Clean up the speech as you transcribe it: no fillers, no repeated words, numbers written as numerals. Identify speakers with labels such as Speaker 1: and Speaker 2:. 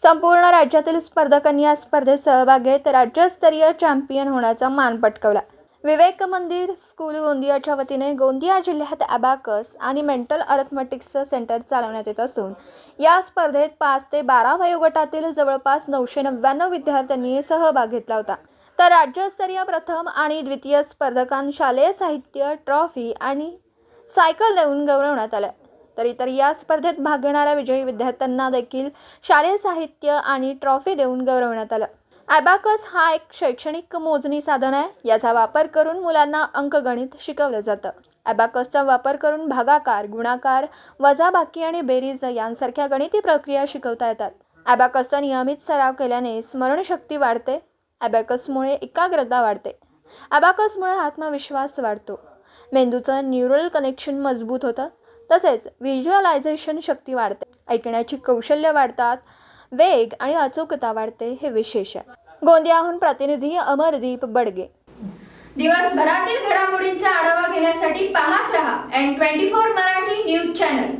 Speaker 1: संपूर्ण राज्यातील स्पर्धकांनी या स्पर्धेत सहभाग घेत राज्यस्तरीय चॅम्पियन होण्याचा मान पटकावला। विवेक मंदिर स्कूल गोंदियाच्या वतीने गोंदिया जिल्ह्यात अबॅकस आणि मेंटल अर्थमेटिक्स सेंटर चालवण्यात येत असून या स्पर्धेत 5 ते 12 वयोगटातील जवळपास 999 विद्यार्थ्यांनी सहभाग घेतला होता। तर राज्यस्तरीय प्रथम आणि द्वितीय स्पर्धकांना शालेय साहित्य, ट्रॉफी आणि सायकल देऊन गौरवण्यात आले। तर इतर या स्पर्धेत भाग घेणाऱ्या विजयी विद्यार्थ्यांना देखील शालेय साहित्य आणि ट्रॉफी देऊन गौरवण्यात आलं। अबॅकस हा एक शैक्षणिक मोजणी साधन आहे। याचा वापर करून मुलांना अंकगणित शिकवलं जातं। अबॅकसचा वापर करून भागाकार, गुणाकार, वजाबाकी आणि बेरीज यांसारख्या गणिती प्रक्रिया शिकवता येतात। अबॅकसचा नियमित सराव केल्याने स्मरणशक्ती वाढते। अबॅकसमुळे एकाग्रता वाढते। अबॅकसमुळे आत्मविश्वास वाढतो। मेंदूचं न्यूरल कनेक्शन मजबूत होतं। तसेच व्हिज्युअलायझेशन शक्ती वाढते, ऐकण्याची कौशल्य वाढतात, वेग आणि अचूकता वाढते। हे विशेष आहे। गोंदियाहून प्रतिनिधी अमरदीप बडगे।
Speaker 2: दिवसभरातील घडामोडींचा आढावा घेण्यासाठी पाहत रहा N24 मराठी न्यूज चॅनल।